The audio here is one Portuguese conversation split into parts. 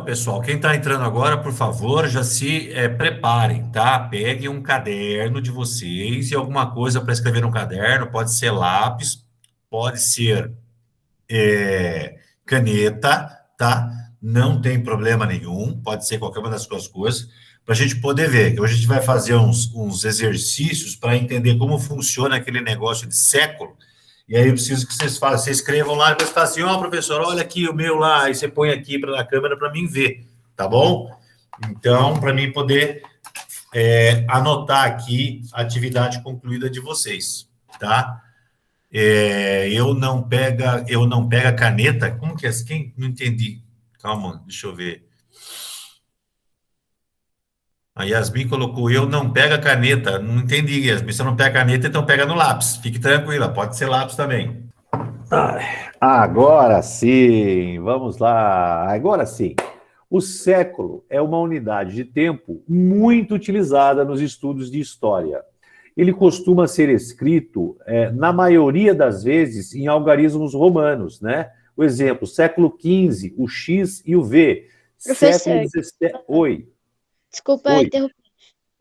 Então, pessoal, quem está entrando agora, por favor, já se preparem, tá? Peguem um caderno de vocês e alguma coisa para escrever no caderno. Pode ser lápis, pode ser caneta, tá? Não tem problema nenhum, pode ser qualquer uma das suas coisas, para a gente poder ver. Que hoje a gente vai fazer uns exercícios para entender como funciona aquele negócio de século. E aí eu preciso que vocês façam, vocês escrevam lá e depois falam assim, ó, professor, olha aqui o meu lá, aí você põe aqui na câmera para mim ver, tá bom? Então, para mim poder anotar aqui a atividade concluída de vocês, tá? Eu não pega caneta. Como que é? Quem não entendi? Calma, deixa eu ver. A Yasmin colocou, eu não pega caneta. Não entendi, Yasmin. Se eu não pega caneta, então pega no lápis. Fique tranquila, pode ser lápis também. Agora sim, vamos lá. Agora sim. O século é uma unidade de tempo muito utilizada nos estudos de história. Ele costuma ser escrito, na maioria das vezes, em algarismos romanos, né? O exemplo, século XV, o X e o V. Professor, Século XVII... Oi. desculpa Oi. interromper.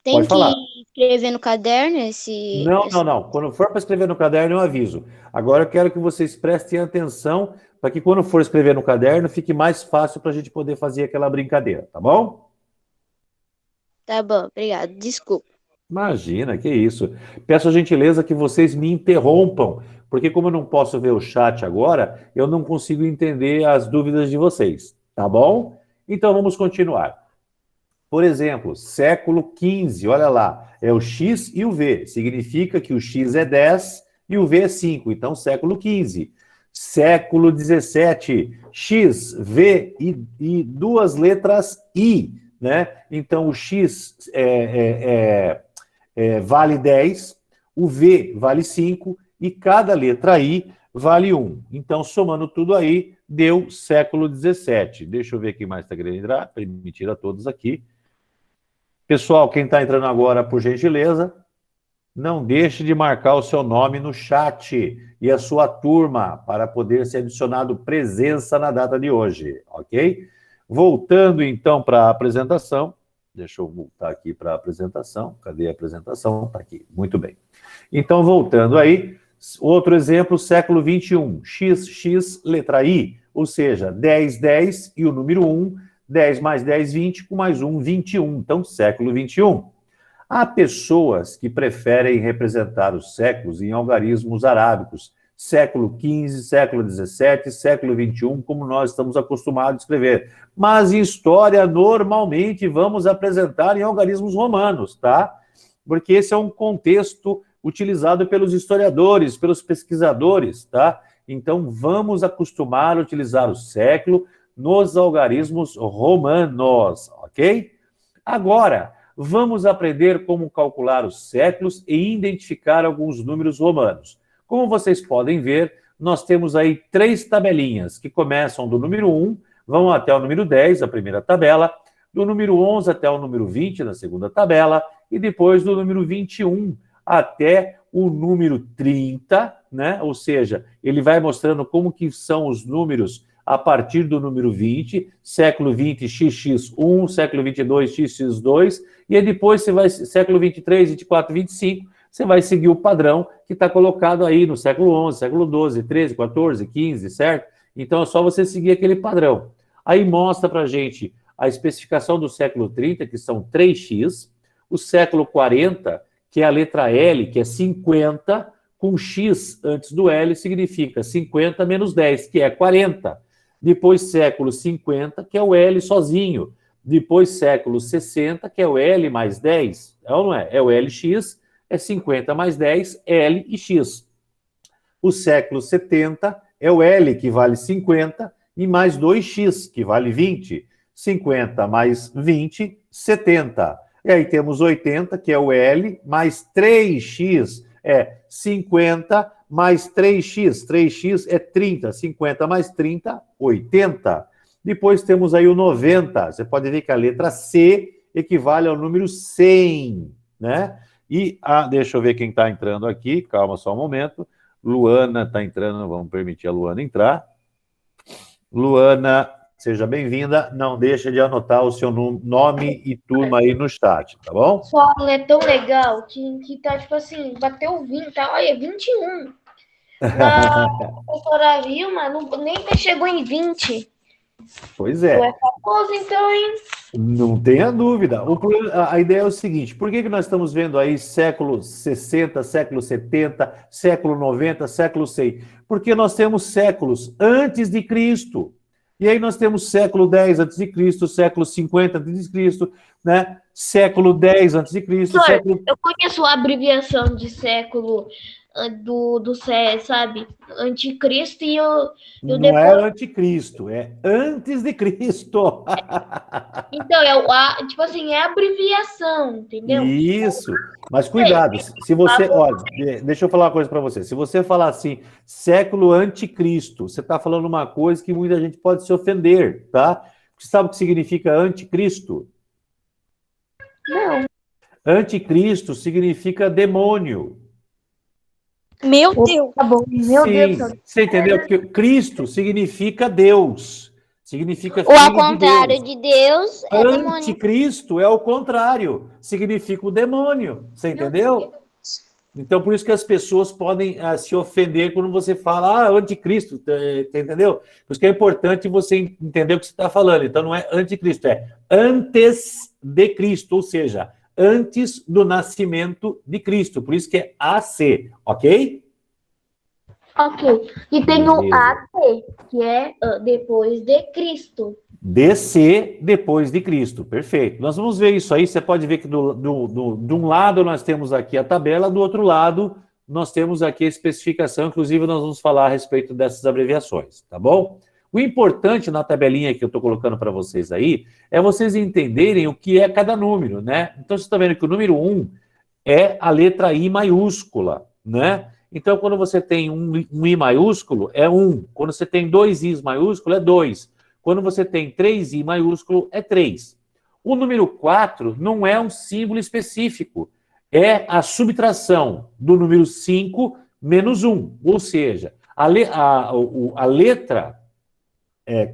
Tem Pode que falar. escrever no caderno esse... Não. Quando for para escrever no caderno, eu aviso. Agora eu quero que vocês prestem atenção para que quando for escrever no caderno, fique mais fácil para a gente poder fazer aquela brincadeira, tá bom? Tá bom, obrigado. Desculpa. Imagina, que isso. Peço a gentileza que vocês me interrompam, porque como eu não posso ver o chat agora, eu não consigo entender as dúvidas de vocês, tá bom? Então vamos continuar. Por exemplo, século XV, olha lá, é o X e o V. Significa que o X é 10 e o V é 5, então século XV. Século XVII, X, V e duas letras I, né? Então o X vale 10, o V vale 5 e cada letra I vale 1. Então, somando tudo aí, deu século XVII. Deixa eu ver quem mais está querendo entrar, permitir a todos aqui. Pessoal, quem está entrando agora, por gentileza, não deixe de marcar o seu nome no chat e a sua turma para poder ser adicionado presença na data de hoje, ok? Voltando, então, para a apresentação. Deixa eu voltar aqui para a apresentação. Cadê a apresentação? Está aqui. Muito bem. Então, voltando aí, outro exemplo, século XXI. XX, letra I, ou seja, 10, 10 e o número 1, 10 mais 10, 20, com mais 1, 21. Então, século XXI. Há pessoas que preferem representar os séculos em algarismos arábicos, século XV, século XVII, século XXI, como nós estamos acostumados a escrever. Mas em história, normalmente, vamos apresentar em algarismos romanos, tá? Porque esse é um contexto utilizado pelos historiadores, pelos pesquisadores, tá? Então, vamos acostumar a utilizar o século nos algarismos romanos, ok? Agora, vamos aprender como calcular os séculos e identificar alguns números romanos. Como vocês podem ver, nós temos aí 3 tabelinhas que começam do número 1, vão até o número 10, a primeira tabela, do número 11 até o número 20, na segunda tabela, e depois do número 21 até o número 30, né? Ou seja, ele vai mostrando como que são os números a partir do número 20, século 20, XX1, século 22, XX2, e aí depois você vai, século 23, 24, 25, você vai seguir o padrão que está colocado aí no século 11, século 12, 13, 14, 15, certo? Então é só você seguir aquele padrão. Aí mostra para a gente a especificação do século 30, que são 3x, o século 40, que é a letra L, que é 50, com X antes do L, significa 50 menos 10, que é 40. Depois século 50, que é o L sozinho. Depois século 60, que é o L mais 10. É ou não é? É o LX, é 50 mais 10, L e X. O século 70 é o L, que vale 50, e mais 2x, que vale 20. 50 mais 20, 70. E aí temos 80, que é o L, mais 3x, é 50 mais 3x. 3x é 30. 50 mais 30, 80. Depois temos aí o 90. Você pode ver que a letra C equivale ao número 100, né? E, deixa eu ver quem está entrando aqui. Calma só um momento. Luana está entrando, vamos permitir a Luana entrar. Luana, seja bem-vinda. Não deixa de anotar o seu nome e turma aí no chat, tá bom? Só é tão legal que tá, tipo assim, bateu 20, tá? Olha, 21. Na professora Vilma, nem chegou em 20. Pois Tu é. é famoso, então, hein? Não tenha dúvida. A ideia é o seguinte: por que nós estamos vendo aí século 60, século 70, século 90, século 100? Porque nós temos séculos antes de Cristo. E aí nós temos século 10 antes de Cristo, século 50 antes de Cristo, né? Século 10 antes de Cristo, Professor, século... eu conheço a abreviação de século sabe? Anticristo e o Não é depois. anticristo, é antes de Cristo. Então, tipo assim, é abreviação, entendeu? Isso. Mas cuidado, se você, olha, deixa eu falar uma coisa para você. Se você falar assim, século anticristo, você está falando uma coisa que muita gente pode se ofender, tá? Você sabe o que significa anticristo? Não. Anticristo significa demônio. Meu Deus. Tá bom, meu Sim, Deus do céu. você entendeu? Porque Cristo significa Deus, significa Ou ao filho de contrário Deus. de Deus, é demônio. Anticristo é o contrário, significa o demônio, você entendeu? Então, por isso que as pessoas podem se ofender quando você fala, anticristo, entendeu? Por isso que é importante você entender o que você está falando. Então, não é anticristo, é antes de Cristo, ou seja, antes do nascimento de Cristo. Por isso que é AC, ok? Ok. E tem o Beleza. AT, que é depois de Cristo. DC depois de Cristo, perfeito. Nós vamos ver isso aí. Você pode ver que de um lado nós temos aqui a tabela, do outro lado nós temos aqui a especificação. Inclusive, nós vamos falar a respeito dessas abreviações, tá bom? O importante na tabelinha que eu estou colocando para vocês aí é vocês entenderem o que é cada número, né? Então, você está vendo que o número 1 é a letra I maiúscula, né? Então, quando você tem um I maiúsculo, é 1. Quando você tem 2 Is maiúsculo, é 2. Quando você tem 3I maiúsculo, é 3. O número 4 não é um símbolo específico. É a subtração do número 5 menos 1. Ou seja, a letra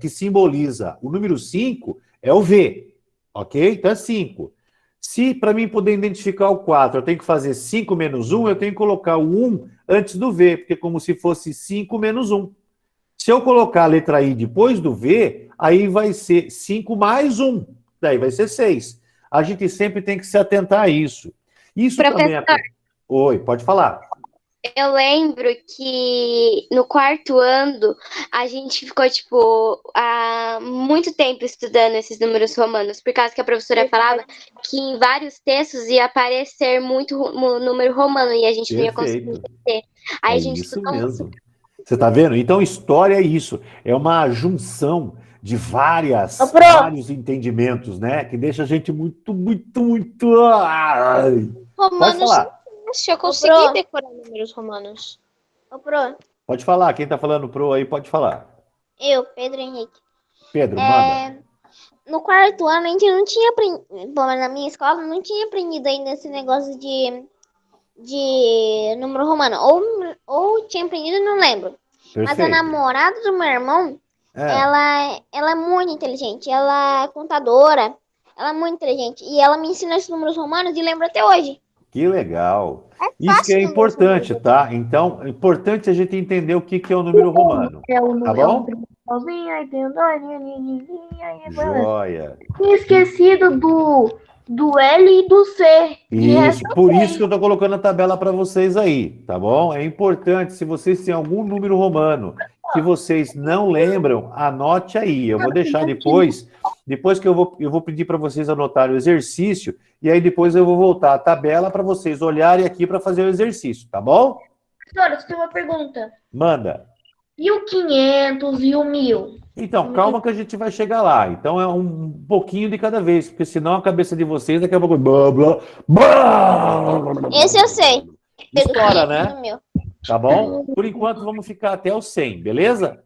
que simboliza o número 5 é o V. Ok? Então é 5. Se, para mim poder identificar o 4, eu tenho que fazer 5 menos 1, eu tenho que colocar o 1 antes do V, porque é como se fosse 5 menos 1. Se eu colocar a letra I depois do V, aí vai ser 5 mais 1. Daí vai ser 6. A gente sempre tem que se atentar a isso. Isso também é... Oi, pode falar. Eu lembro que no quarto ano a gente ficou, tipo, há muito tempo estudando esses números romanos, por causa que a professora falava que em vários textos ia aparecer muito número romano e a gente não ia conseguir entender. Aí a gente isso estudou mesmo. Você está vendo? Então, história é isso. É uma junção de vários entendimentos, né? Que deixa a gente muito... Pode falar. Eu consegui decorar números romanos. Pode falar. Quem está falando pro aí, pode falar. Eu, Pedro Henrique. Pedro, manda. No quarto ano, a gente não tinha aprendido, pelo menos na minha escola, não tinha aprendido ainda esse negócio de número romano. Ou tinha aprendido, não lembro. Perfeito. Mas a namorada do meu irmão, ela é muito inteligente. Ela é contadora. Ela é muito inteligente. E ela me ensina esses números romanos e lembro até hoje. Que legal. Isso que é importante, tá? Então, é importante a gente entender o que é o número romano. Tá bom? Aí tem o Joia. Tinha esquecido do L e do C. Isso, por isso que eu estou colocando a tabela para vocês aí, tá bom? É importante, se vocês têm algum número romano que vocês não lembram, anote aí. Eu vou deixar depois que eu vou pedir para vocês anotarem o exercício, e aí depois eu vou voltar a tabela para vocês olharem aqui para fazer o exercício, tá bom? Professora, você tem uma pergunta. Manda. E o 500 e o 1000? Então, calma que a gente vai chegar lá. Então, é um pouquinho de cada vez, porque senão a cabeça de vocês daqui a pouco... Blá, blá, blá. Esse eu sei. Estoura, né? Tá bom? Por enquanto, vamos ficar até o 100, beleza?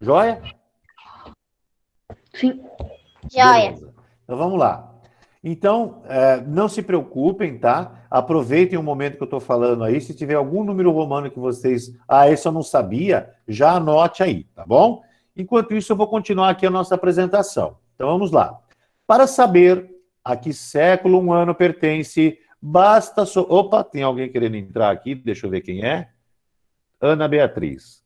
Joia? Sim. Joia. Beleza. Então, vamos lá. Então, não se preocupem, tá? Aproveitem o momento que eu estou falando aí. Se tiver algum número romano que vocês... esse eu não sabia, já anote aí, tá bom? Enquanto isso, eu vou continuar aqui a nossa apresentação. Então, vamos lá. Para saber a que século um ano pertence, basta... Opa, tem alguém querendo entrar aqui, deixa eu ver quem é. Ana Beatriz.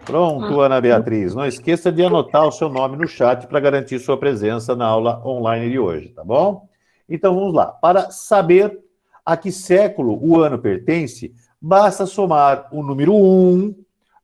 Pronto, Ana Beatriz. Não esqueça de anotar o seu nome no chat para garantir sua presença na aula online de hoje, tá bom? Então, vamos lá. Para saber a que século o ano pertence, basta somar o número 1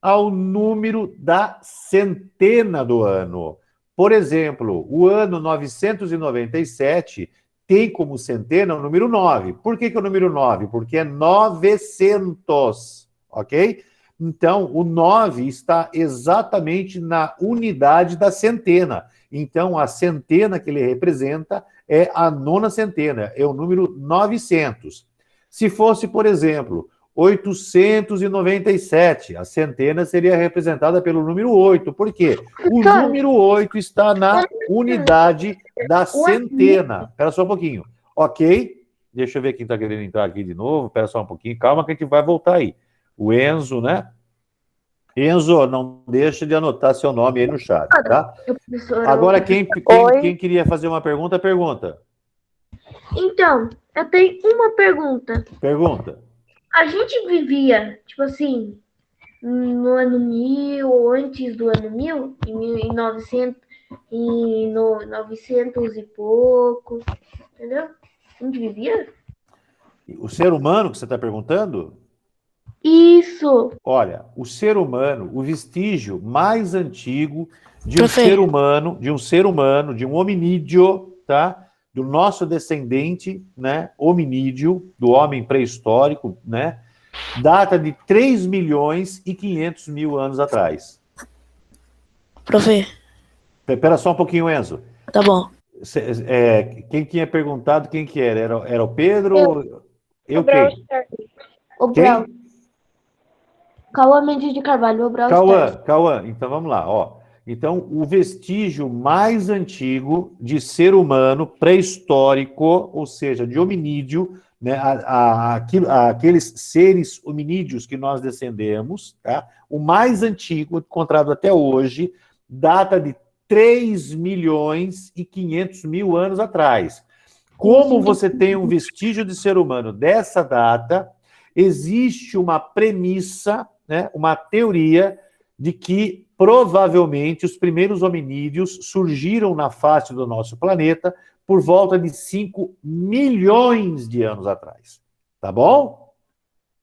ao número da centena do ano. Por exemplo, o ano 997 tem como centena o número 9. Por que o número 9? Porque é 900, ok? Então, o 9 está exatamente na unidade da centena. Então, a centena que ele representa é a nona centena, é o número 900. Se fosse, por exemplo, 897, a centena seria representada pelo número 8. Por quê? O número 8 está na unidade da centena. Espera só um pouquinho. Ok? Deixa eu ver quem está querendo entrar aqui de novo. Espera só um pouquinho. Calma que a gente vai voltar aí. O Enzo, né? Enzo, não deixa de anotar seu nome aí no chat, tá? Agora, quem queria fazer uma pergunta, pergunta. Então, eu tenho uma pergunta. Pergunta. A gente vivia, tipo assim, no ano 1000 ou antes do ano 1000, em 1900, em 900 e pouco, entendeu? A gente vivia? O ser humano que você está perguntando? Isso. Olha, o ser humano, o vestígio mais antigo de um ser humano, de um hominídeo, tá? Do nosso descendente, né? Hominídeo, do homem pré-histórico, né? Data de 3 milhões e 500 mil anos atrás. Profe. Espera só um pouquinho, Enzo. Tá bom. Quem tinha perguntado quem que era? Era o Pedro? Eu quem? O Brau. Cauã Mendes de Carvalho, o Brau. Cauã, então vamos lá, ó. Então, o vestígio mais antigo de ser humano pré-histórico, ou seja, de hominídeo, né, aqueles seres hominídeos que nós descendemos, tá? O mais antigo, encontrado até hoje, data de 3 milhões e 500 mil anos atrás. Como você tem um vestígio de ser humano dessa data, existe uma premissa, né, uma teoria de que provavelmente os primeiros hominídeos surgiram na face do nosso planeta por volta de 5 milhões de anos atrás. Tá bom?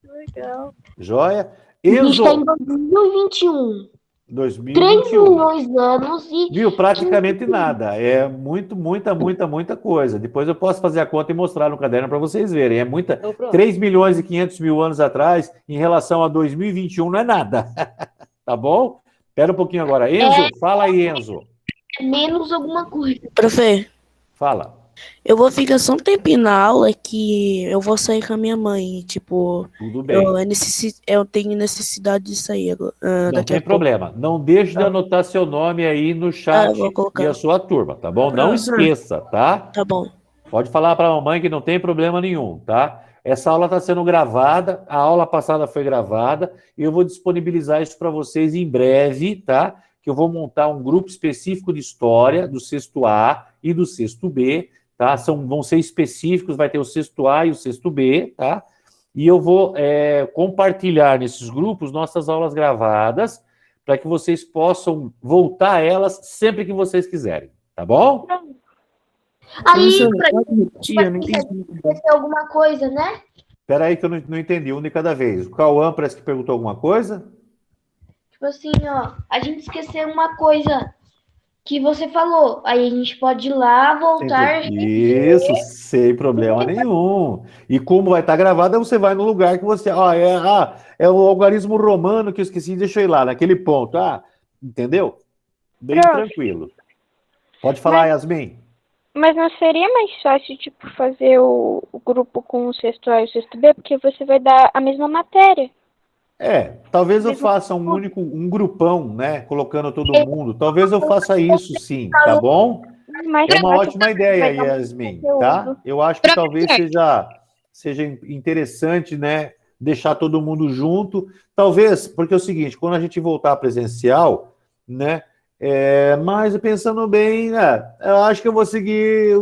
Legal. Joia? A gente está em 2021. 3 milhões de anos e... Viu? Praticamente nada. É muita coisa. Depois eu posso fazer a conta e mostrar no caderno para vocês verem. É muita... 3 milhões e 500 mil anos atrás, em relação a 2021, não é nada. Tá bom? Espera um pouquinho agora. Enzo, fala aí, Enzo. Menos alguma coisa. Profe. Fala. Eu vou ficar só um tempinho na aula que eu vou sair com a minha mãe, tipo... Tudo bem. Eu tenho necessidade de sair agora. Não tem problema. Não deixe de anotar seu nome aí no chat e a sua turma, tá bom? Não esqueça, tá? Tá bom. Pode falar para a mamãe que não tem problema nenhum, tá? Essa aula está sendo gravada, a aula passada foi gravada, e eu vou disponibilizar isso para vocês em breve, tá? Que eu vou montar um grupo específico de história do sexto A e do sexto B, tá? Vão ser específicos, vai ter o sexto A e o sexto B, tá? E eu vou compartilhar nesses grupos nossas aulas gravadas para que vocês possam voltar a elas sempre que vocês quiserem, tá bom? Aí, para alguma coisa, né? Espera aí que eu não entendi, um de cada vez. O Cauã parece que perguntou alguma coisa? Tipo assim, ó, a gente esqueceu uma coisa que você falou. Aí a gente pode ir lá, voltar... Isso, sem problema nenhum. E como vai estar gravado, você vai no lugar que você... é o algarismo romano que eu esqueci, deixa eu ir lá, naquele ponto. Entendeu? Bem tranquilo. Pode falar, Yasmin. Mas não seria mais fácil, tipo, fazer o grupo com o sexto A e o sexto B, porque você vai dar a mesma matéria. Talvez eu faça um grupão, né, colocando todo mundo. Talvez eu faça isso, sim, tá bom? É uma ótima ideia, Yasmin, tá? Eu acho que talvez seja interessante, né, deixar todo mundo junto. Talvez, porque é o seguinte, quando a gente voltar presencial, né? Mas pensando bem, eu acho que eu vou seguir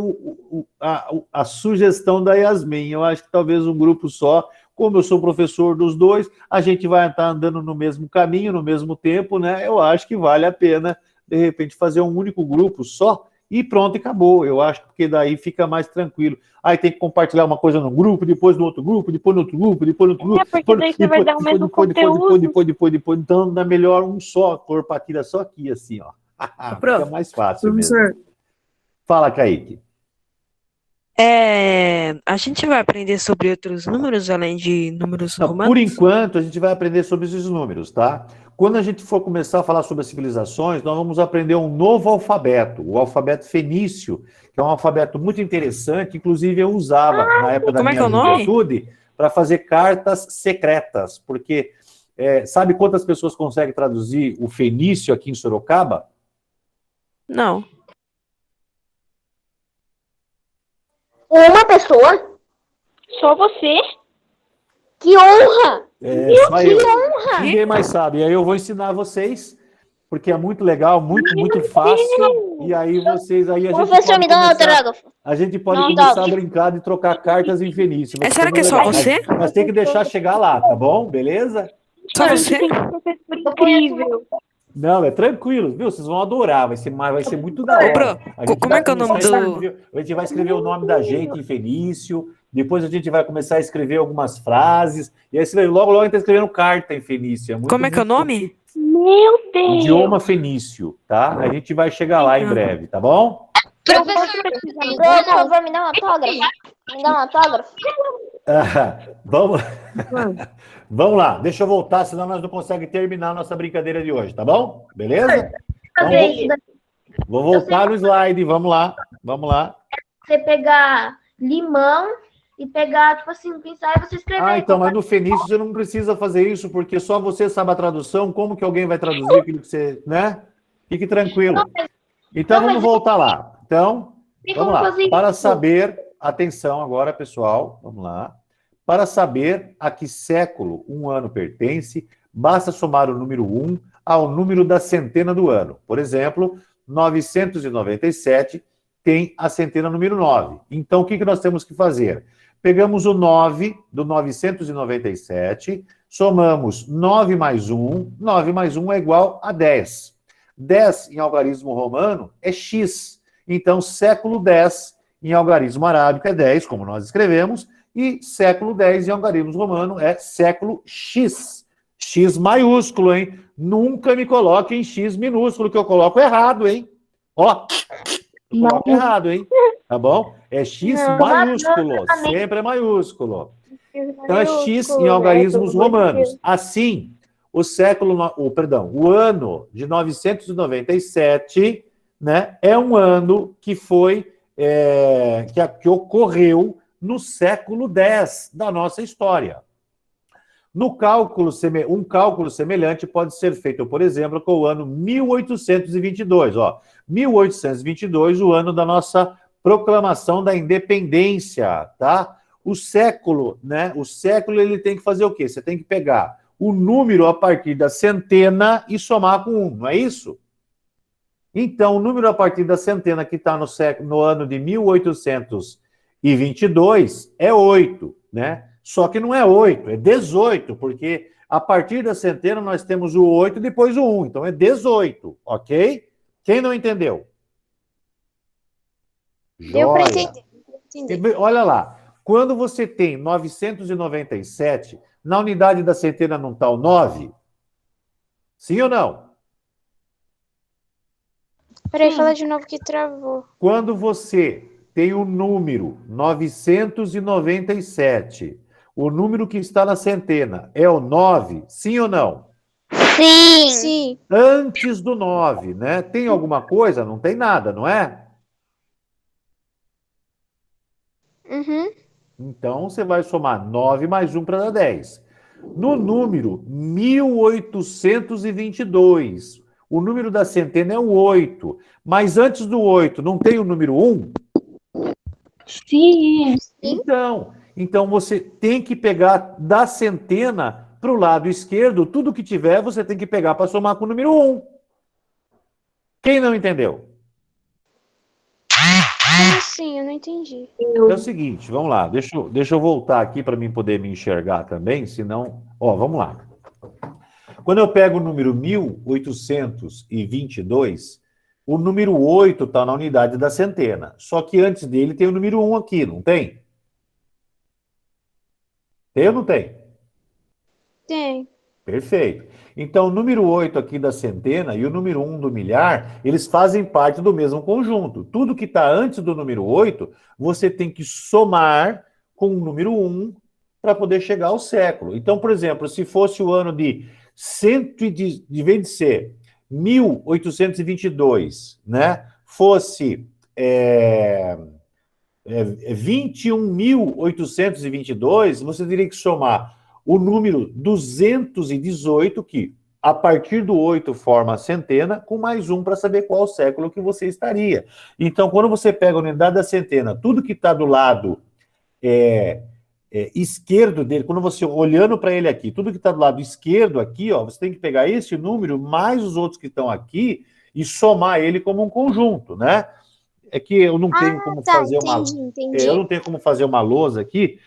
a sugestão da Yasmin. Eu acho que talvez um grupo só, como eu sou professor dos dois, a gente vai estar andando no mesmo caminho, no mesmo tempo, né? Eu acho que vale a pena, de repente, fazer um único grupo só e pronto, e acabou. Eu acho que daí fica mais tranquilo. Aí tem que compartilhar uma coisa num grupo, depois no outro grupo, depois no outro grupo, depois no outro grupo. Porque daí você vai dar o mesmo conteúdo. Depois. Então, é melhor um só, cor para tirar só aqui, assim, ó. Fica mais fácil mesmo. Fala, Kaique. A gente vai aprender sobre outros números, além de números romanos? Por enquanto, a gente vai aprender sobre esses números, tá? Quando a gente for começar a falar sobre as civilizações, nós vamos aprender um novo alfabeto, o alfabeto fenício, que é um alfabeto muito interessante, inclusive eu usava na época da minha juventude para fazer cartas secretas, porque sabe quantas pessoas conseguem traduzir o fenício aqui em Sorocaba? Não. Uma pessoa? Só você? Que honra! Só eu. Ninguém mais sabe. E aí eu vou ensinar vocês, porque é muito legal, muito fácil. E aí vocês... Professor, me dá um autógrafo. A gente pode começar a brincar de trocar cartas em fenício. Será que é só você? Mas tem que deixar chegar lá, tá bom? Beleza? Só você? Professor incrível. Não, é tranquilo, viu? Vocês vão adorar, vai ser muito da hora. Como é que é o nome do... A gente vai escrever o nome da gente em fenício, depois a gente vai começar a escrever algumas frases, e aí logo a gente está escrevendo carta em fenício. Como é que é o nome? Meu Deus! Idioma fenício, tá? A gente vai chegar lá em breve, tá bom? Professor, me dá um autógrafo? Me dá um autógrafo? Vamos lá, deixa eu voltar, senão nós não conseguimos terminar a nossa brincadeira de hoje, tá bom? Beleza? Então, vou voltar no slide, vamos lá. Você pegar limão e pegar, tipo assim, pensar e você escrever. Então, mas no fenício você não precisa fazer isso, porque só você sabe a tradução, como que alguém vai traduzir aquilo que você, né? Fique tranquilo. Então, vamos voltar lá. Então, vamos lá. Para saber, atenção agora, pessoal, vamos lá. Para saber a que século um ano pertence, basta somar o número 1 ao número da centena do ano. Por exemplo, 997 tem a centena número 9. Então, o que nós temos que fazer? Pegamos o 9 do 997, somamos 9 mais 1, 9 mais 1 é igual a 10. 10 em algarismo romano é x. Então, século 10 em algarismo arábico é 10, como nós escrevemos, e século 10 em algarismo romano é século X. X maiúsculo, hein? Nunca me coloque em X minúsculo, que eu coloco errado, hein? Ó, eu coloco errado, hein? Tá bom? É X maiúsculo, sempre é maiúsculo. Então é X em algarismos romanos. Assim, o ano de 997, né, é um ano que foi, que ocorreu no século X da nossa história. Um cálculo semelhante pode ser feito, por exemplo, com o ano 1822. 1822, o ano da nossa proclamação da independência, tá? O século, né? O século, ele tem que fazer o quê? Você tem que pegar o número a partir da centena e somar com 1, não é isso? Então, o número a partir da centena que está no ano de 1822 é 8, né? Só que não é 8, é 18, porque a partir da centena nós temos o 8 e depois o 1, então é 18, ok? Quem não entendeu? Deu para entender. Olha lá, quando você tem 997, na unidade da centena não está o 9? Sim ou não? Peraí, fala de novo que travou. Quando você tem o número 997, o número que está na centena é o 9, sim ou não? Sim. Antes do 9, né? Tem alguma coisa? Não tem nada, não é? Uhum. Então, você vai somar 9 mais 1 para dar 10. No número 1822, o número da centena é o 8. Mas antes do 8, não tem o número 1? Sim. Então, Então, você tem que pegar da centena para o lado esquerdo, tudo que tiver, você tem que pegar para somar com o número 1. Quem não entendeu? Como assim? Eu não entendi. É o seguinte, vamos lá, deixa eu voltar aqui para mim poder me enxergar também, senão... Ó, vamos lá. Quando eu pego o número 1822, o número 8 está na unidade da centena. Só que antes dele tem o número 1 aqui, não tem? Tem ou não tem? Tem. Perfeito. Então, o número 8 aqui da centena e o número 1 do milhar, eles fazem parte do mesmo conjunto. Tudo que está antes do número 8, você tem que somar com o número 1 para poder chegar ao século. Então, por exemplo, se fosse o ano de de vez de ser 1822, né? Fosse 21.822, você teria que somar o número 218, que a partir do 8 forma a centena, com mais um para saber qual século que você estaria. Então, quando você pega a unidade da centena, tudo que está do lado esquerdo dele, quando você olhando para ele aqui, tudo que está do lado esquerdo aqui, ó, você tem que pegar esse número mais os outros que estão aqui e somar ele como um conjunto, né? É que eu não tenho como fazer entendi. eu não tenho como fazer uma lousa aqui.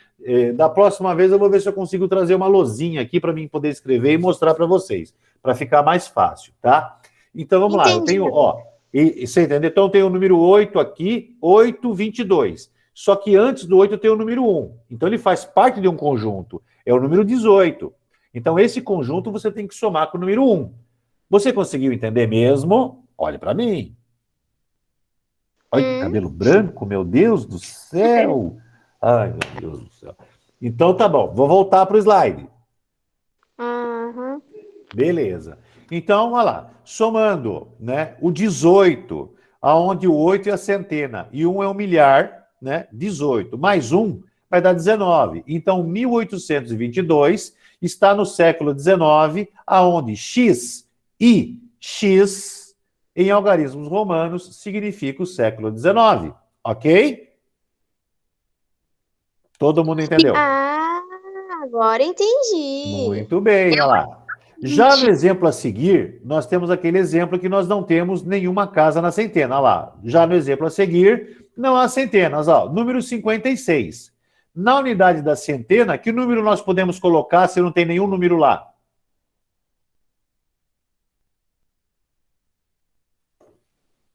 Da próxima vez eu vou ver se eu consigo trazer uma lousinha aqui para mim poder escrever e mostrar para vocês, para ficar mais fácil, tá? Então vamos lá, eu tenho, ó, você entendeu? Então eu tenho o número 8 aqui, 822. Só que antes do 8 tem o número 1. Então ele faz parte de um conjunto. É o número 18. Então esse conjunto você tem que somar com o número 1. Você conseguiu entender mesmo? Olhe para mim. Olha que cabelo branco, meu Deus do céu. Ai, meu Deus do céu. Então tá bom, vou voltar para o slide. Uhum. Beleza. Então, olha lá, somando, né, o 18, aonde o 8 é a centena e 1 é o milhar, né, 18, mais 1 vai dar 19. Então, 1822 está no século XIX, aonde X e X, em algarismos romanos, significa o século XIX, ok? Todo mundo entendeu? Ah, agora entendi. Muito bem, olha lá. Já no exemplo a seguir, nós temos aquele exemplo que nós não temos nenhuma casa na centena, olha lá. Já no exemplo a seguir, não há centenas, ó, número 56. Na unidade da centena, que número nós podemos colocar se não tem nenhum número lá?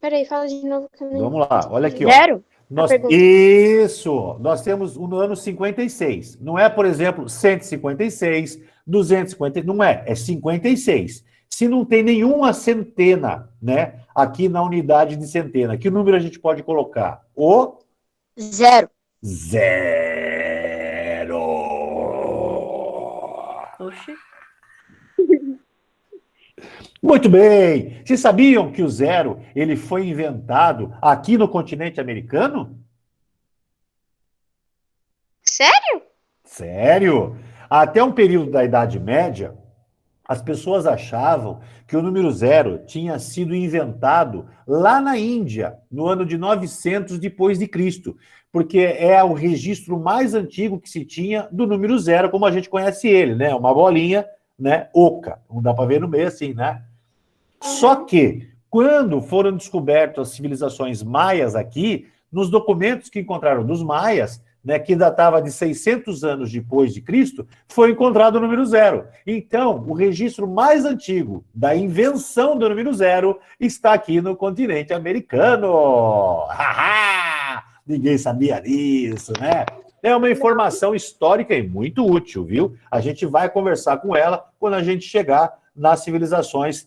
Peraí, fala de novo. Que eu não Vamos lá, olha aqui, ó. Zero? Isso! Nós temos no ano 56. Não é, por exemplo, 156, 250, não é. É 56. Se não tem nenhuma centena, né, aqui na unidade de centena, que número a gente pode colocar? O Zero. zero. Oxi. Muito bem. Vocês sabiam que o zero ele foi inventado aqui no continente americano? Sério? Sério? Até um período da Idade Média, as pessoas achavam que o número zero tinha sido inventado lá na Índia, no ano de 900 depois de Cristo, porque é o registro mais antigo que se tinha do número zero, como a gente conhece ele, né? Uma bolinha, né? Oca. Não dá para ver no meio assim, né? Só que, quando foram descobertas as civilizações maias aqui, nos documentos que encontraram dos maias, né, que datava de 600 anos depois de Cristo, foi encontrado o número zero. Então, o registro mais antigo da invenção do número zero está aqui no continente americano. Ninguém sabia disso, né? É uma informação histórica e muito útil, viu? A gente vai conversar com ela quando a gente chegar nas civilizações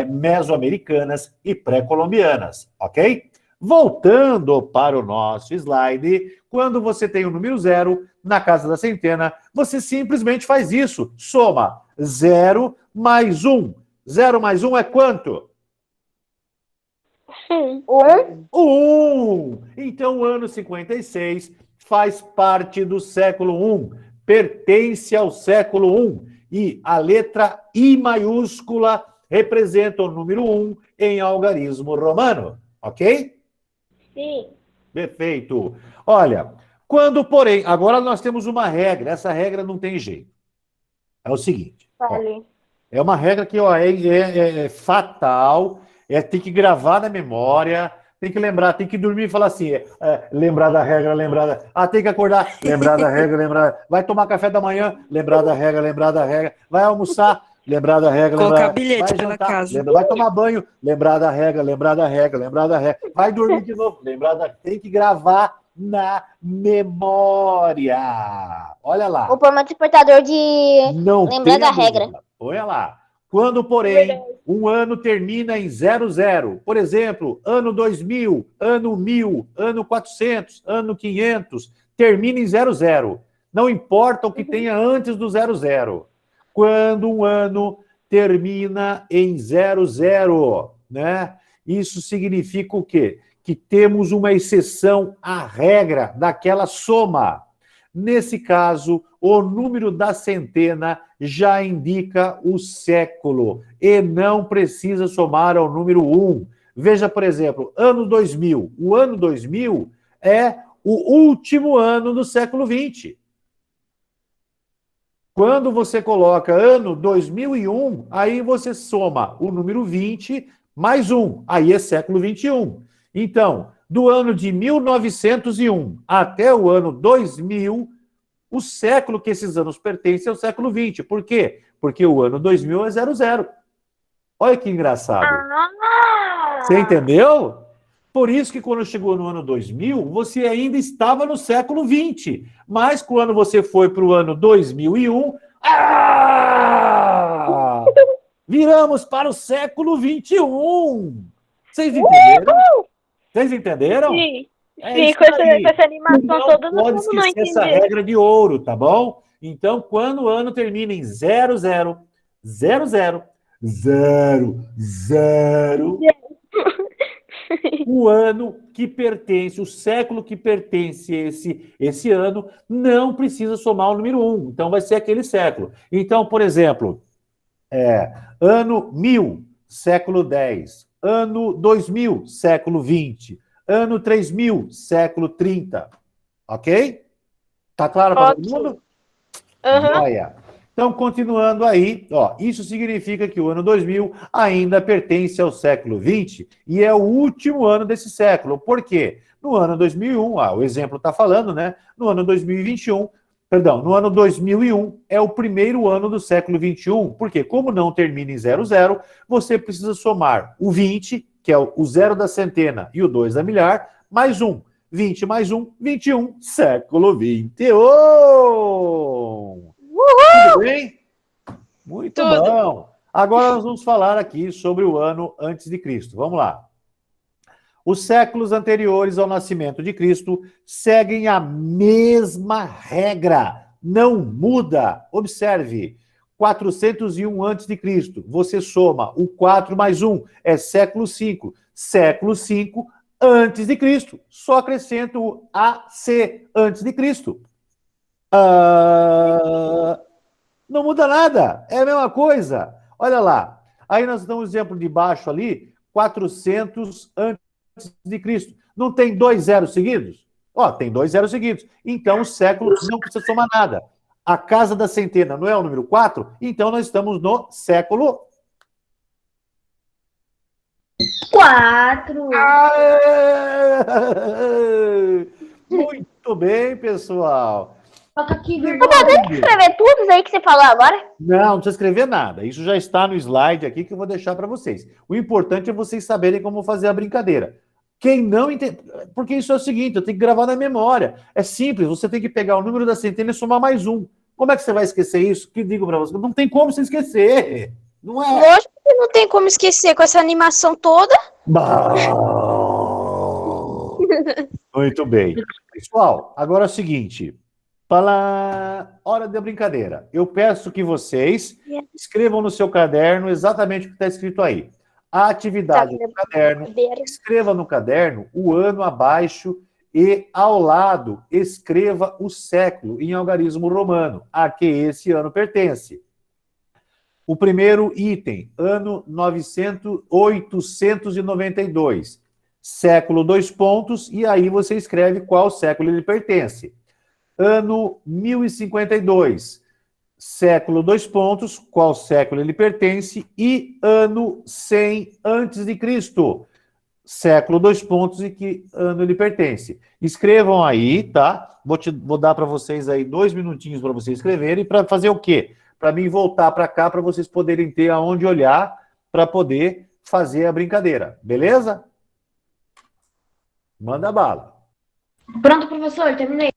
mesoamericanas e pré-colombianas, ok? Voltando para o nosso slide, quando você tem o número zero na casa da centena, você simplesmente faz isso. Soma 0 mais 1. 0 mais 1 é quanto? 1. Então, o ano 56 faz parte do século I, pertence ao século I. E a letra I maiúscula representa o número 1 em algarismo romano, ok? Sim. Perfeito. Olha, Quando, porém, agora nós temos uma regra, essa regra não tem jeito. É o seguinte, ó, é uma regra que ó, é fatal, tem que gravar na memória, tem que lembrar, tem que dormir e falar assim, lembrar da regra, tem que acordar, lembrar da regra, vai tomar café da manhã, lembrar da regra, vai almoçar, lembrar da regra, Colocar bilhete vai pela jantar, casa. vai tomar banho, lembrar da regra, vai dormir de novo, tem que gravar na memória. Olha lá. Vou pôr meu despertador de Não lembrar da regra. Olha lá. Quando, porém, um ano termina em 00, por exemplo, ano 2000, ano 1000, ano 400, ano 500, termina em 00. Não importa o que tenha antes do 00. Quando um ano termina em 00, né? Isso significa o quê? Que temos uma exceção à regra daquela soma. Nesse caso, o número da centena já indica o século e não precisa somar ao número 1. Veja, por exemplo, ano 2000. O ano 2000 é o último ano do século XX. Quando você coloca ano 2001, aí você soma o número 20 mais 1. Aí é século XXI. Então, do ano de 1901 até o ano 2000, o século que esses anos pertencem é o século XX. Por quê? Porque o ano 2000 é 00. Olha que engraçado. Você entendeu? Por isso que quando chegou no ano 2000, você ainda estava no século XX. Mas quando você foi para o ano 2001, viramos para o século XXI. Vocês entenderam? Vocês entenderam? Sim. Sim, com essa animação toda, não pode esquecer essa regra de ouro, tá bom? Então, quando o ano termina em 00, 00, 00, 00, o ano que pertence, o século que pertence esse ano, não precisa somar o número 1. Então, vai ser aquele século. Então, por exemplo, ano 1000, século 10. Ano 2000, século 20. Ano 3000, século 30. Ok? Tá claro para todo mundo? Olha. Então, continuando aí, ó, isso significa que o ano 2000 ainda pertence ao século 20 e é o último ano desse século. Por quê? No ano 2001, o exemplo está falando, né? No ano 2021, no ano 2001 é o primeiro ano do século 21, porque como não termina em 00, você precisa somar o 20, que é o 0 da centena e o 2 da milhar, mais 1. 20 mais 1, 21, século 21. Tudo bem? Muito bom. Agora nós vamos falar aqui sobre o ano antes de Cristo. Vamos lá. Os séculos anteriores ao nascimento de Cristo seguem a mesma regra. Não muda. Observe. 401 antes de Cristo. Você soma o 4 mais 1. É século 5. Século 5 antes de Cristo. Só acrescento o AC antes de Cristo. Não muda nada, é a mesma coisa. Olha lá, aí nós damos um exemplo de baixo ali, 400 antes de Cristo. Não tem 2 zeros seguidos? Tem 2 zeros seguidos. Então o século não precisa somar nada. A casa da centena não é o número 4? Então nós estamos no século 4. Muito bem, pessoal. Tem que escrever tudo isso aí que você falou agora? Não precisa escrever nada. Isso já está no slide aqui que eu vou deixar para vocês. O importante é vocês saberem como fazer a brincadeira. Quem não entende... Porque isso é o seguinte, eu tenho que gravar na memória. É simples, você tem que pegar o número da centena e somar mais 1. Como é que você vai esquecer isso? Que digo para você? Não tem como você esquecer. Não é? Lógico que não tem como esquecer com essa animação toda. Muito bem. Pessoal, agora é o seguinte... Hora da brincadeira. Eu peço que vocês escrevam no seu caderno exatamente o que está escrito aí. A atividade do caderno, escreva no caderno o ano abaixo e ao lado escreva o século em algarismo romano, a que esse ano pertence. O primeiro item, ano 892, século 2 pontos, e aí você escreve qual século ele pertence. ano 1052. Século, dois pontos, qual século ele pertence, e ano 100 antes de Cristo. Século, dois pontos, e que ano ele pertence. Escrevam aí, tá? Vou dar para vocês aí 2 minutinhos para vocês escreverem, para fazer o quê? Para mim voltar para cá, para vocês poderem ter aonde olhar, para poder fazer a brincadeira. Beleza? Manda bala. Pronto, professor, terminei.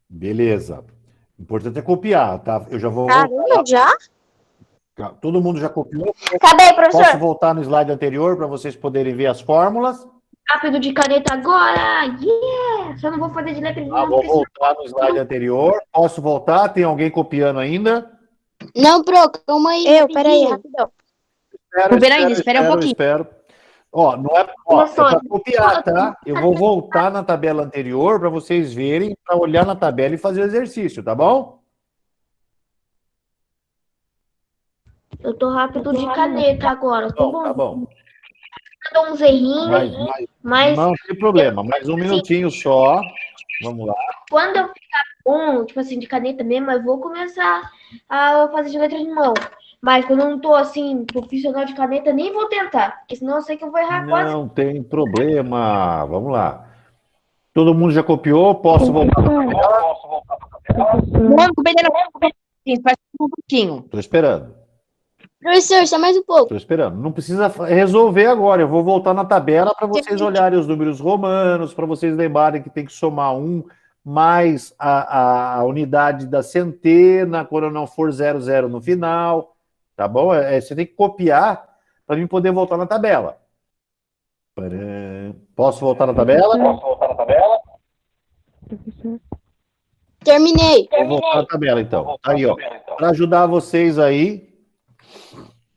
Beleza. O importante é copiar, tá? Eu já vou... Caramba, já? Todo mundo já copiou? Acabei, professor. Posso voltar no slide anterior para vocês poderem ver as fórmulas? Rápido de caneta agora! Yeah! Só não vou fazer de letra nenhuma. Vou voltar no slide anterior. Posso voltar? Tem alguém copiando ainda? Não, Pro, calma aí. Peraí, rapidão. Espera um pouquinho. Ó, não é, para copiar, tá? Eu vou voltar na tabela anterior para vocês verem, para olhar na tabela e fazer o exercício, tá bom? Eu tô rápido de caneta agora. Tá bom. Dou uns errinhos, mas Não tem problema, mais um minutinho só. Vamos lá. quando eu ficar bom, tipo assim, de caneta mesmo, eu vou começar a fazer de letra de mão. Mas quando eu não tô, assim, profissional de caneta, nem vou tentar. Porque senão eu sei que eu vou errar quase. Não tem problema. Vamos lá. Todo mundo já copiou? Posso voltar na tabela? Não, faz um pouquinho. Estou esperando. Professor, só mais um pouco. Estou esperando. Não precisa resolver agora. Eu vou voltar na tabela para vocês olharem os números romanos, para vocês lembrarem que tem que somar 1 mais a unidade da centena, quando não for 00 no final. Tá bom? Você tem que copiar para mim poder voltar na tabela. Posso voltar na tabela? Terminei. Vou voltar na tabela, então. Aí, ó. Para ajudar vocês aí,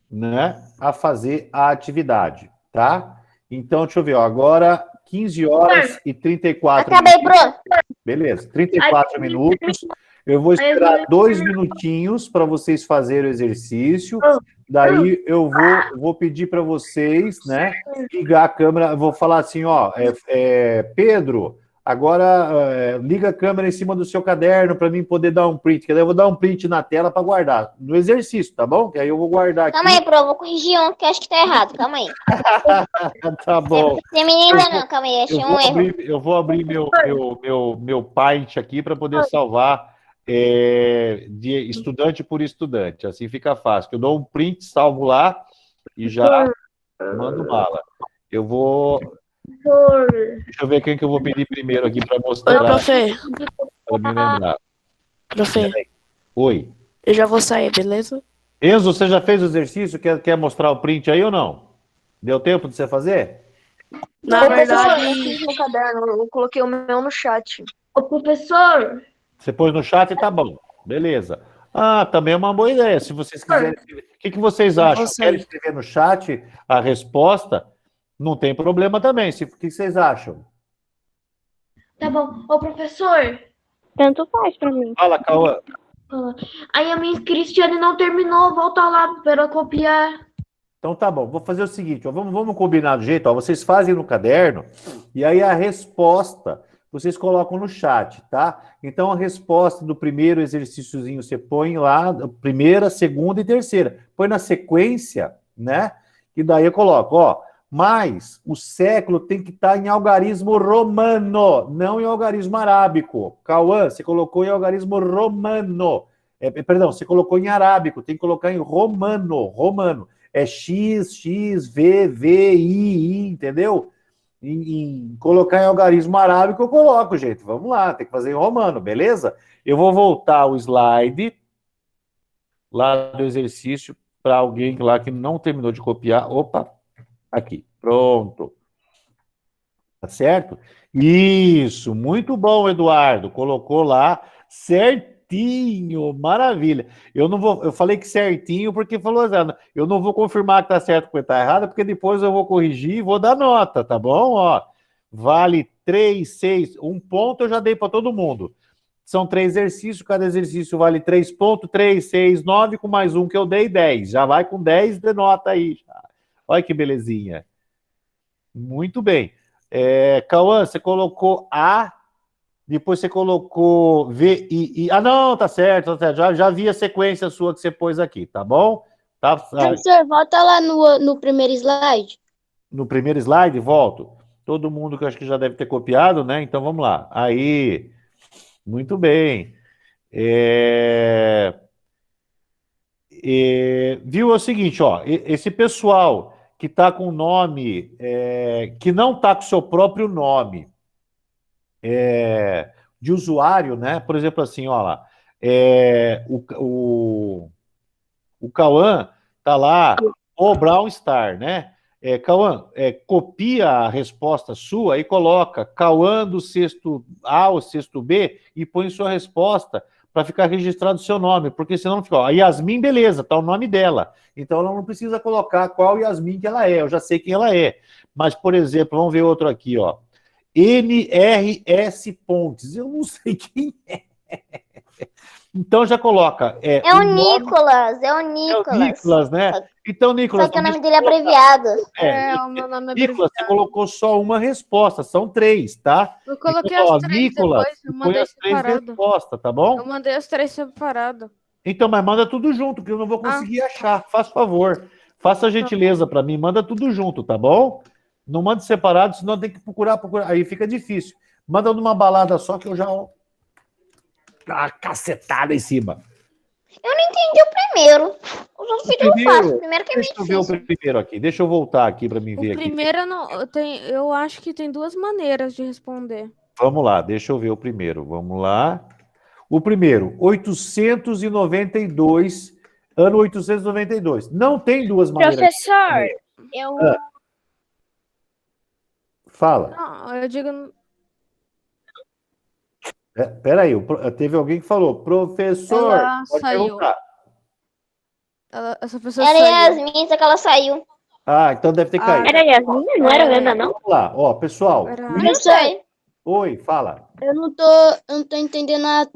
né, a fazer a atividade, tá? Então, deixa eu ver, ó, agora 15 horas e 34 Acabei, minutos. pronto. Beleza, 34 minutos. Eu vou esperar 2 minutinhos para vocês fazerem o exercício. Daí eu vou pedir para vocês, né, ligar a câmera. Eu vou falar assim, ó, Pedro, agora liga a câmera em cima do seu caderno para mim poder dar um print. Que daí eu vou dar um print na tela para guardar no exercício, tá bom? Que aí eu vou guardar aqui. Calma aí, Pro, vou corrigir um que eu acho que tá errado. Calma aí. Tá bom. Terminei ainda não, calma aí, achei um erro. Eu vou abrir meu Paint aqui para poder salvar de estudante por estudante. Assim fica fácil. Eu dou um print, salvo lá e já mando bala. Eu vou... Deixa eu ver quem que eu vou pedir primeiro aqui para mostrar. Oi, profe. Para me lembrar. Profe, Oi. eu já vou sair, beleza? Enzo, você já fez o exercício? Quer mostrar o print aí ou não? Deu tempo de você fazer? Na verdade, Eu fiz no caderno, eu coloquei o meu no chat. Ô, professor, Você pôs no chat e tá bom. Beleza. Ah, também é uma boa ideia. Se vocês quiserem escrever. O que vocês acham? Você. Querem escrever no chat a resposta? Não tem problema também. O que vocês acham? tá bom. Ô, professor, Tanto faz pra mim. Fala, Cauã. aí a minha Cristiane não terminou, volta lá para copiar. Então tá bom. Vou fazer o seguinte, ó, vamos combinar do jeito, ó, vocês fazem no caderno e aí a resposta vocês colocam no chat, tá? Então a resposta do primeiro exercíciozinho você põe lá, primeira, segunda e terceira. Põe na sequência, né? E daí eu coloco, ó, mas o século tem que estar em algarismo romano, não em algarismo arábico. Cauã, você colocou em algarismo romano. Perdão, você colocou em arábico, tem que colocar em romano. É X, X, V, V, I, entendeu? Em colocar em algarismo arábico, eu coloco, gente. Vamos lá, tem que fazer em romano, beleza? Eu vou voltar o slide lá do exercício para alguém lá que não terminou de copiar. Opa, aqui, pronto. Tá certo? Isso, muito bom, Eduardo. Colocou lá certinho, maravilha. Eu falei que certinho porque falou, eu não vou confirmar que tá certo ou que tá errado, porque depois eu vou corrigir e vou dar nota, tá bom? Ó, vale 3, 6, 1 ponto eu já dei para todo mundo. São 3 exercícios, cada exercício vale 3 pontos, 3, 6, 9, com mais um que eu dei, 10. Já vai com 10 de nota aí. Olha que belezinha. Muito bem. Cauã, você colocou A Depois você colocou VII. Ah, não, tá certo, tá certo. Já vi a sequência sua que você pôs aqui, tá bom? Tá, Professor, volta lá no primeiro slide. no primeiro slide, volto. Todo mundo que eu acho que já deve ter copiado, né? Então vamos lá. Aí, muito bem. Viu? É o seguinte, ó. Esse pessoal que está com nome, que não está com seu próprio nome de usuário, né? Por exemplo, assim, ó lá. O Cauã tá lá, o Brown Star, né? Cauã, copia a resposta sua e coloca Cauã do sexto A ou sexto B e põe sua resposta para ficar registrado o seu nome, porque senão fica, ó, a Yasmin, beleza, tá o nome dela. Então ela não precisa colocar qual Yasmin que ela é, eu já sei quem ela é. Mas, por exemplo, vamos ver outro aqui, ó. NRS Pontes, eu não sei quem é. Então já coloca. É o Nicolas, é o Nicolas. É o Nicolas, né? Então, Nicolas. Só que o nome dele é abreviado. O meu nome é Nicolas, você colocou só uma resposta, são 3, tá? Eu coloquei então, as 3 Nicolas, depois, eu mandei as 3 separado. respostas, tá bom? Eu mandei as 3 separado. Então, mas manda tudo junto, que eu não vou conseguir achar. Faz favor. Faça a gentileza para mim, manda tudo junto, tá bom? Não manda separado, senão tem que procurar. Aí fica difícil. Manda numa balada só que eu já... Uma cacetada em cima. Eu não entendi o primeiro. Os outros vídeos eu faço. O primeiro que é meio Deixa eu ver o primeiro aqui. Deixa eu voltar aqui para mim ver aqui. O primeiro eu acho que tem 2 maneiras de responder. Vamos lá, deixa eu ver o primeiro. Vamos lá. O primeiro, 892, ano 892. Não tem 2 maneiras. Professor, eu... Fala. Não, eu digo... Peraí, teve alguém que falou, professor, ela pode saiu. perguntar. Essa pessoa Era saiu. Yasmin, só que ela saiu. Ah, então deve ter caído. Era Yasmin? Não era Ana, não? Vamos lá, ó, pessoal. Professor, Oi, fala. Eu não tô entendendo a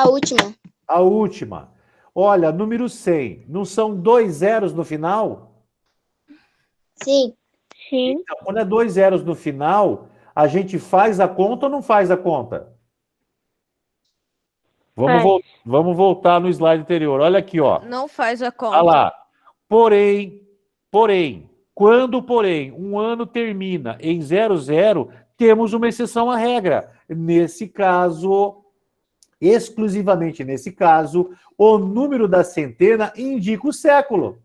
última. A última. Olha, número 100. Não são 2 zeros no final? Sim. Sim. Então, quando é 2 zeros no final, a gente faz a conta ou não faz a conta? Vamos voltar no slide anterior. Olha aqui, ó. Não faz a conta. Olha lá. Porém, quando, um ano termina em 00, temos uma exceção à regra. Nesse caso, exclusivamente nesse caso, o número da centena indica o século.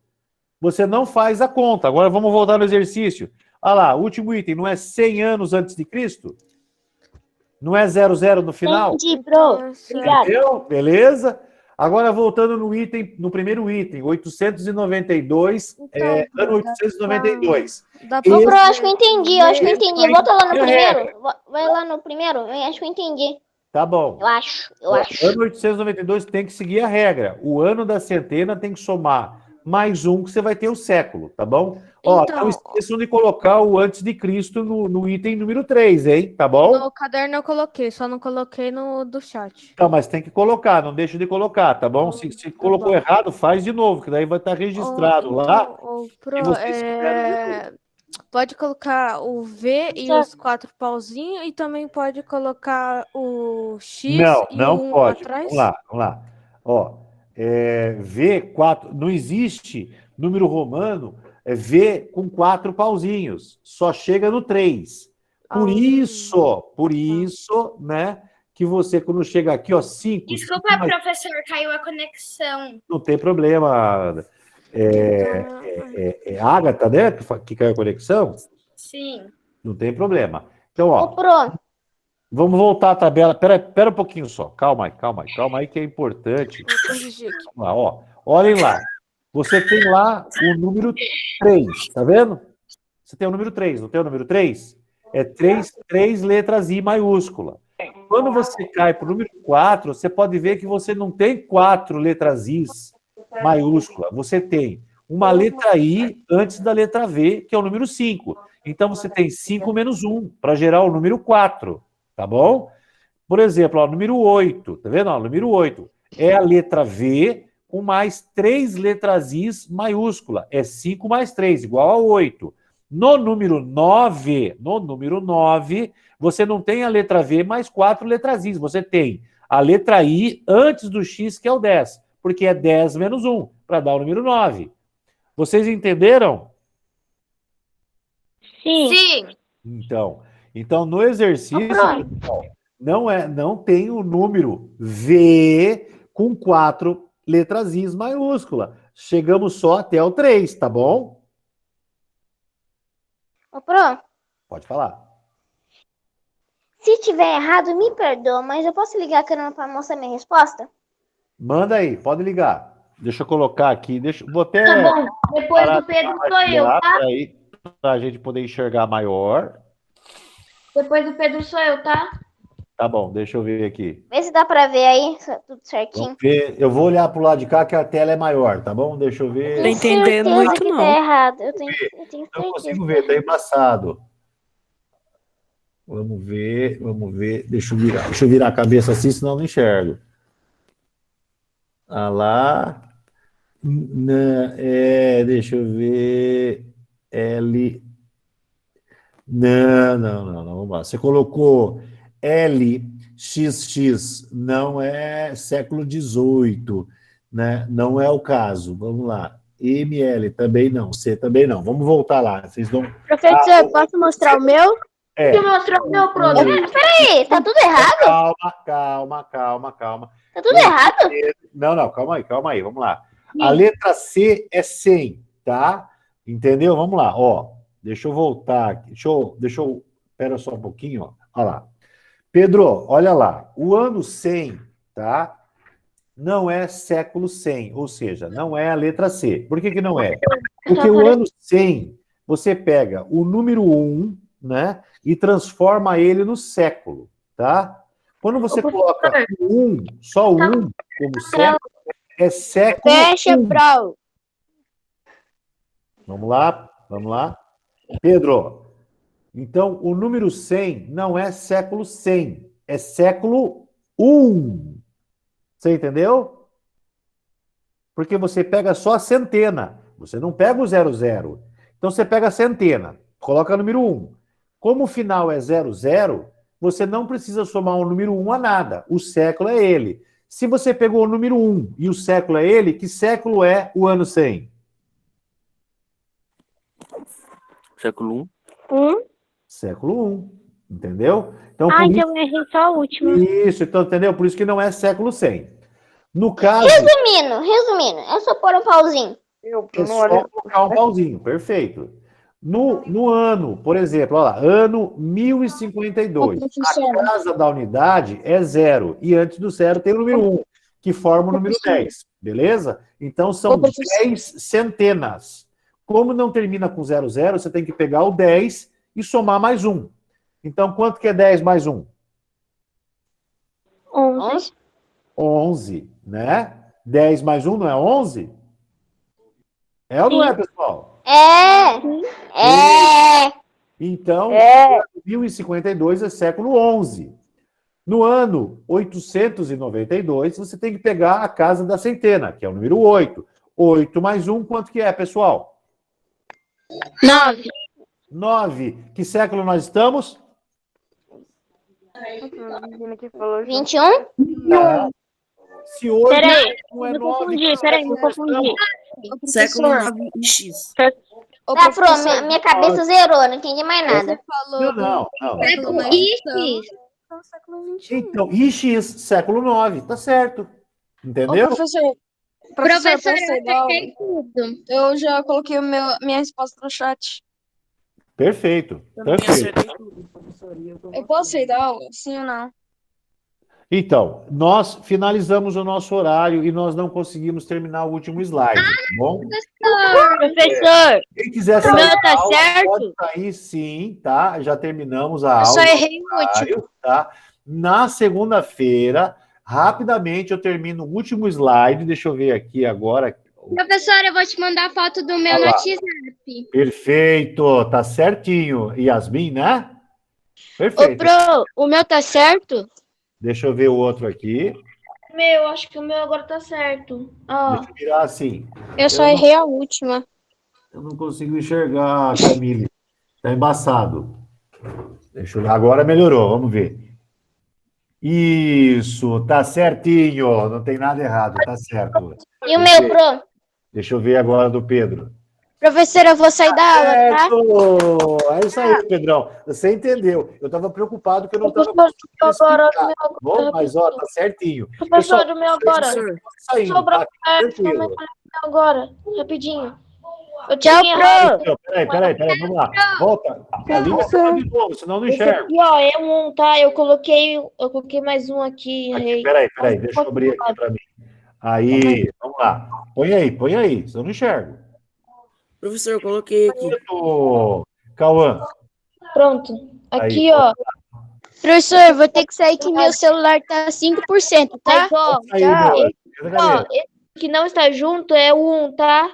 Você não faz a conta. Agora vamos voltar no exercício. Olha lá, último item, não é 100 anos antes de Cristo? Não é 00 no final? Entendi, bro. Obrigado. Entendeu? Beleza? Agora, voltando no primeiro item, 892, ano 892. Ô, Pro, acho que eu entendi, Volta lá no primeiro. Vai lá no primeiro, eu acho que eu entendi. Tá bom. Eu acho. Ano 892 tem que seguir a regra. O ano da centena tem que somar mais um, que você vai ter o século, tá bom? Ó, Então, não esqueçam de colocar o antes de Cristo no item número 3, hein? Tá bom? No caderno eu coloquei, só não coloquei no do chat. Não, mas tem que colocar, não deixa de colocar, tá bom? Se colocou errado, faz de novo, que daí vai estar registrado lá. Pro, e vocês fizeram pode colocar o V e os 4 pauzinhos e também pode colocar o X e não o 1 pode. atrás. Vamos lá. Ó, V4, não existe número romano, V com 4 pauzinhos, só chega no 3. Por isso, né, que você, quando chega aqui, ó, 5... Desculpa, professor, caiu a conexão. Não tem problema. Agatha, né, que caiu a conexão? Sim. Não tem problema. Então, ó... Ô, Pro, Vamos voltar à tabela. Pera um pouquinho só. Calma aí que é importante. Vou corrigir aqui. Vamos lá, ó. Olhem lá. Você tem lá o número 3, tá vendo? Você tem o número 3, não tem o número 3? É 3 letras I maiúscula. Quando você cai para o número 4, você pode ver que você não tem 4 letras I maiúscula. Você tem uma letra I antes da letra V, que é o número 5. Então, você tem 5 menos 1 para gerar o número 4. Tá bom? Por exemplo, ó, número 8, tá vendo? Ó, número 8 é a letra V com mais 3 letras I maiúscula. É 5 mais 3, igual a 8. No número 9, você não tem a letra V mais 4 letras I. Você tem a letra I antes do X, que é o 10. Porque é 10 menos 1, para dar o número 9. Vocês entenderam? Sim. Então no exercício, pessoal, não tem o número V com 4 letras I maiúscula. Chegamos só até o 3, tá bom? Ô, Pro, Pode falar. se tiver errado, me perdoa, mas eu posso ligar a câmera para mostrar minha resposta? Manda aí, pode ligar. Deixa eu colocar aqui. Vou até Tá bom, depois parar do Pedro de sou eu, lá tá? para a gente poder enxergar maior. Depois do Pedro sou eu, tá? Tá bom, deixa eu ver aqui. Vê se dá para ver aí, tudo certinho. Vamos ver. Eu vou olhar pro lado de cá que a tela é maior, tá bom? Deixa eu ver. Tenho entendendo certeza muito, que não. tá errado. Eu tenho Não certeza. consigo ver, tá embaçado. Vamos ver. Deixa eu virar a cabeça assim, senão eu não enxergo. Ah lá. Deixa eu ver. L. Não. Vamos lá. Você colocou LXX, não é século XVIII, né? Não é o caso. Vamos lá. ML também não. C também não. Vamos voltar lá. Vocês não. Professor, posso mostrar o meu? Deixa eu mostrar o meu, Pro. Peraí, tá tudo errado? Calma. Tá tudo errado? Não, calma aí. Vamos lá. A letra C é 100, tá? Entendeu? Vamos lá, ó. Deixa eu voltar aqui. Espera só um pouquinho, ó. Olha lá. Pedro, olha lá. O ano 100, tá? Não é século 100, ou seja, não é a letra C. Por que não é? Porque o ano 100, você pega o número 1, né? E transforma ele no século, tá? Quando você coloca o 1, só o 1 como século, é século Fecha, 1. Pro. Vamos lá. Pedro, então o número 100 não é século 100, é século 1. Você entendeu? Porque você pega só a centena, você não pega o 00. Então você pega a centena, coloca o número 1. Como o final é 00, você não precisa somar o número 1 a nada. O século é ele. Se você pegou o número 1 e o século é ele, que século é o ano 100? Século 1. Século 1. Entendeu? Então, Então eu errei só a última. Isso, então, entendeu? Por isso que não é século 100. No caso... Resumindo, é só pôr um pauzinho. É só colocar um pauzinho, perfeito. No ano, por exemplo, olha lá, ano 1052. A casa da unidade é 0. E antes do 0 tem o número 1, que forma o número 10. Beleza? Então são 10 centenas. Como não termina com 00, você tem que pegar o 10 e somar mais 1. Então, quanto que é 10 mais 1? 11. 11, né? 10 mais 1 não é 11? É ou não é, pessoal? Então, 1052 é século 11. No ano 892, você tem que pegar a casa da centena, que é o número 8. 8 mais 1, quanto que é, pessoal? 9. 9. Que século nós estamos? 21? Se 8 Peraí, não é me 9, confundi, me confundi. Século 9X. Pro, minha cabeça zerou, não entendi mais nada. Não. Século Então, IX, século 9, tá certo. Entendeu? Professor, posso ir dar aula? Eu já coloquei minha resposta no chat. Perfeito. Eu posso ir dar aula? Sim ou não? Então, nós finalizamos o nosso horário e nós não conseguimos terminar o último slide, tá bom? Professor, Quem quiser o sair meu da tá aula, certo? pode sair sim, tá? Já terminamos a Eu só aula. errei o último. Tá? Na segunda-feira, rapidamente eu termino o último slide. Deixa eu ver aqui agora. Professora, eu vou te mandar foto do meu no WhatsApp. Perfeito, tá certinho. Yasmin, né? Ô, Perfeito. Pro, o meu tá certo? Deixa eu ver o outro aqui. Acho que o meu agora tá certo. Ó, Deixa eu virar assim. Eu só errei a última. Eu não consigo enxergar, Camille. Tá embaçado. Deixa eu ver. Agora melhorou, vamos ver. Isso, tá certinho. Não tem nada errado, tá certo. E o meu, pro? Deixa eu ver agora do Pedro. Professora, eu vou sair da aula, tá? Certo! É isso aí, Pedrão. Você entendeu. Eu estava preocupado que eu não estava conseguindo Agora, explicar. Bom, mas ó, tá certinho. professor, do meu agora. Saindo, Sobrou tá? Tranquilo. agora, rapidinho. Eu Tchau, tinha pro! Peraí, vamos lá. Volta. A língua tá de novo, senão não Esse enxerga. aqui, ó, é um, tá? Eu coloquei mais um aqui. Aqui, peraí, deixa eu abrir aqui para mim. Aí, vamos lá. Põe aí, senão eu não enxergo. Professor, eu coloquei aqui. Cauã. Pronto. Aqui, Aí, ó. Professor, eu vou ter que sair que meu celular tá 5%, tá? Mas, ó, Aí, meu, ó, esse que não está junto é o 1, tá?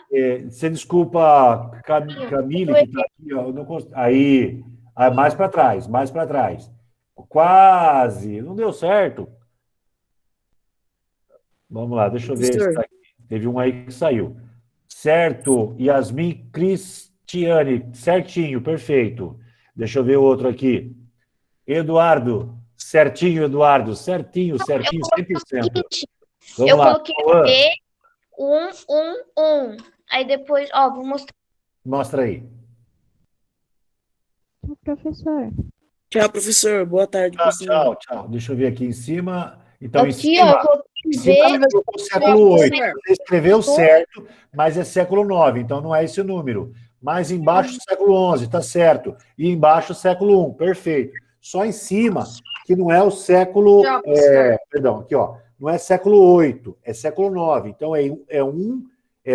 você desculpa, Camille, que tá aqui, ó. Eu não consigo. Aí, mais para trás. Quase. Não deu certo. Vamos lá, deixa eu ver se tá aqui. Teve um aí que saiu. Certo, Yasmin Cristiane, certinho, perfeito. Deixa eu ver o outro aqui. Eduardo, certinho, Eduardo, certinho, 100%. Vamos Eu lá. coloquei B, 1. Aí depois, ó, vou mostrar. Mostra aí. Professor. Tchau, professor. Boa tarde. Tchau. Deixa eu ver aqui em cima. Então, Aqui, ó, eu coloquei B. Século 8. Você escreveu certo, mas é século 9, então não é esse o número. Mais embaixo, século 11, tá certo. E embaixo, século 1, perfeito. Só em cima, que não é o século... perdão, aqui, ó. Não é século 8, é século 9. Então, é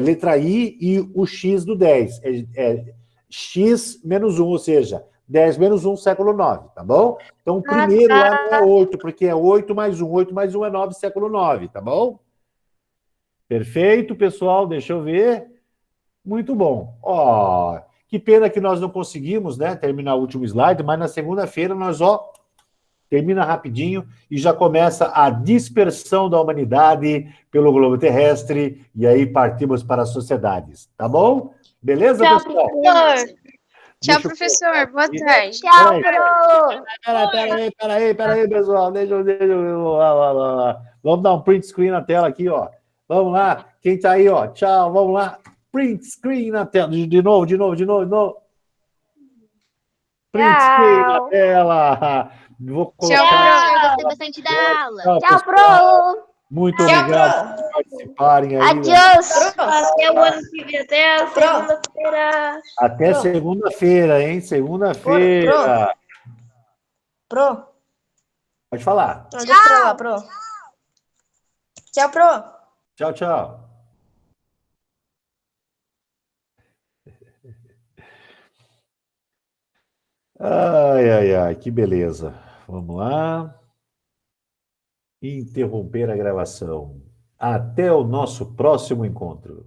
letra I e o X do 10. É X menos 1, ou seja, 10 menos 1, século 9, tá bom? Então, o primeiro lá não é 8, porque é 8 mais 1. 8 mais 1 é 9, século 9, tá bom? Perfeito, pessoal, deixa eu ver. Muito bom. Ó, que pena que nós não conseguimos, né, terminar o último slide, mas na segunda-feira nós, termina rapidinho e já começa a dispersão da humanidade pelo globo terrestre e aí partimos para as sociedades, tá bom? Beleza, pessoal? Tchau, professor. Boa tarde. Tchau, pro! Peraí, pessoal. Deixa eu lá. Vamos dar um print screen na tela aqui, ó. Vamos lá. Quem tá aí, ó. Tchau, vamos lá. Print screen na tela. De novo. Print screen na tela. Vou colocar... Tchau, professor. Gostei bastante da aula. Tchau, pro! Muito obrigado por participarem aí. Adiós! Até o ano que vem, até a segunda-feira. Até segunda-feira, hein? Segunda-feira. Pro. Pode falar. Deixa pra lá, pro. Tchau, pro. Tchau. Ai, que beleza. Vamos lá. Interromper a gravação. Até o nosso próximo encontro.